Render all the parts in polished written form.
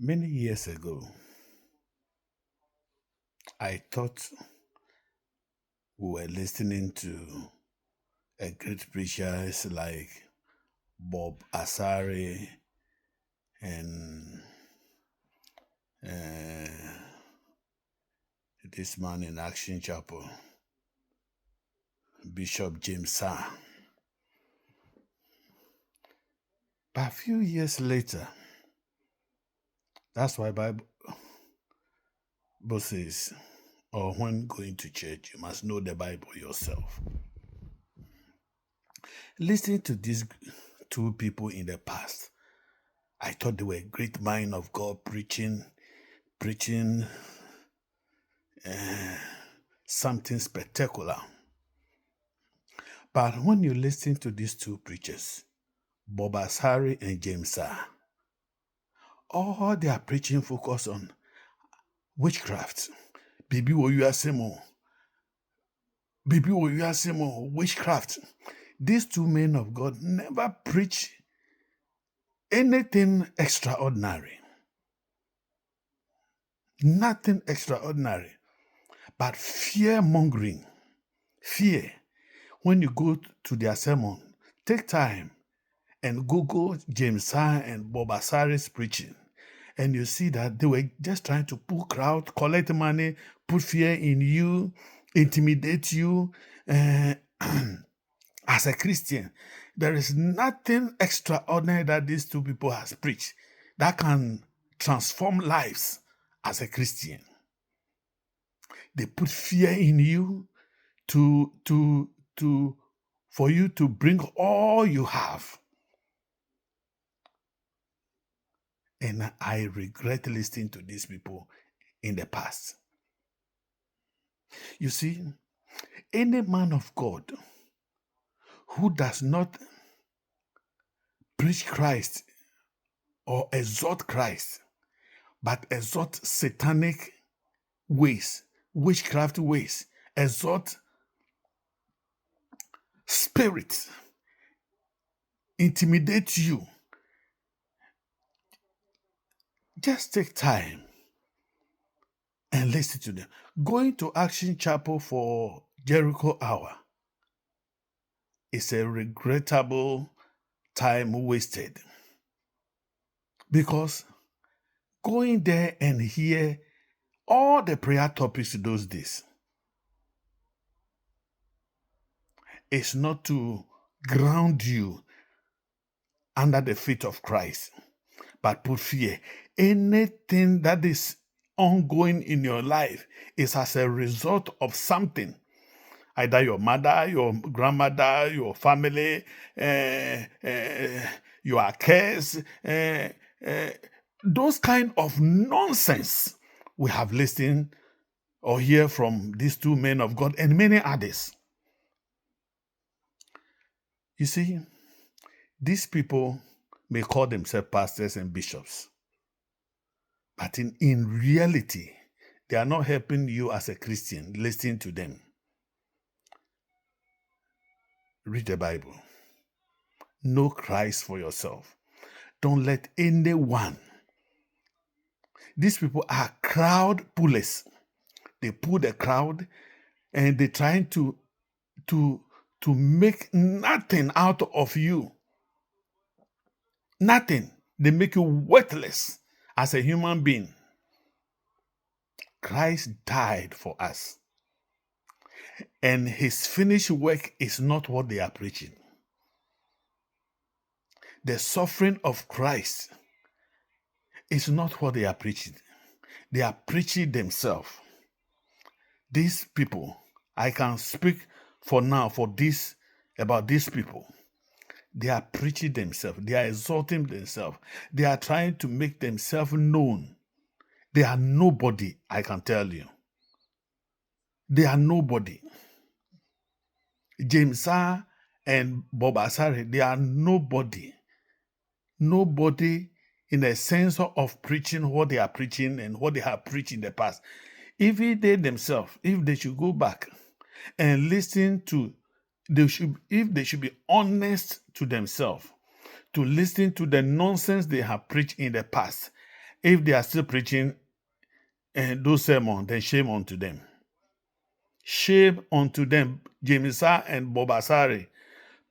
Many years ago, I thought we were listening to a great preachers like Bob Asari and uh, this man in Action Chapel, Bishop James Sa. But a few years later, that's why Bible says, or when going to church, you must know the Bible yourself. Listening to these two people in the past, I thought they were great mind of God preaching something spectacular. But when you listen to these two preachers, Bob Asari and James Sa, all they are preaching focus on witchcraft. Bibi Oyuasemo. Witchcraft. These two men of God never preach anything extraordinary. Nothing extraordinary. But fear mongering. Fear. When you go to their sermon, take time and Google James Sa and Bob Asari's preaching. And you see that they were just trying to pull crowd, collect money, put fear in you, intimidate you. As a Christian, there is nothing extraordinary that these two people has preached that can transform lives as a Christian. They put fear in you for you to bring all you have. And I regret listening to these people in the past. You see, any man of God who does not preach Christ or exhort Christ, but exhort satanic ways, witchcraft ways, exhort spirit, intimidate you, just take time and listen to them. Going to Action Chapel for Jericho Hour is a regrettable time wasted, because going there and hear all the prayer topics those days is not to ground you under the feet of Christ, but put fear. Anything that is ongoing in your life is as a result of something. Either your mother, your grandmother, your family, you are cursed. Those kind of nonsense we have listened or hear from these two men of God and many others. You see, these people may call themselves pastors and bishops, but in reality, they are not helping you as a Christian. Listen to them. Read the Bible. Know Christ for yourself. Don't let anyone. These people are crowd pullers. They pull the crowd and they're trying to make nothing out of you. Nothing. They make you worthless as a human being. Christ died for us. And his finished work is not what they are preaching. The suffering of Christ is not what they are preaching. They are preaching themselves. These people, I can speak for now about these people. They are preaching themselves. They are exalting themselves. They are trying to make themselves known. They are nobody, I can tell you. They are nobody. James Sa and Bob Asari, they are nobody. Nobody in the sense of preaching what they are preaching and what they have preached in the past. Even they themselves, if they should go back and listen to, if they should be honest to themselves, to listen to the nonsense they have preached in the past, If they are still preaching those sermons, then shame unto them. Shame unto them, Jameson and Bobasari,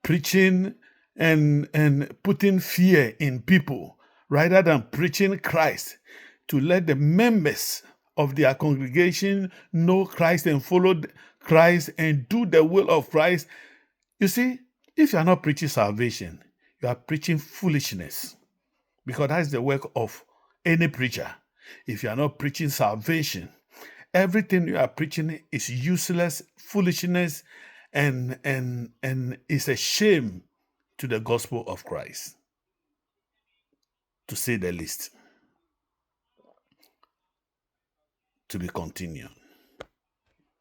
preaching and putting fear in people rather than preaching Christ to let the members of their congregation know Christ and follow Christ and do the will of Christ. You see, if you are not preaching salvation, you are preaching foolishness, because that's the work of any preacher. If you are not preaching salvation, everything you are preaching is useless foolishness and is a shame to the gospel of Christ, to say the least. To be continued.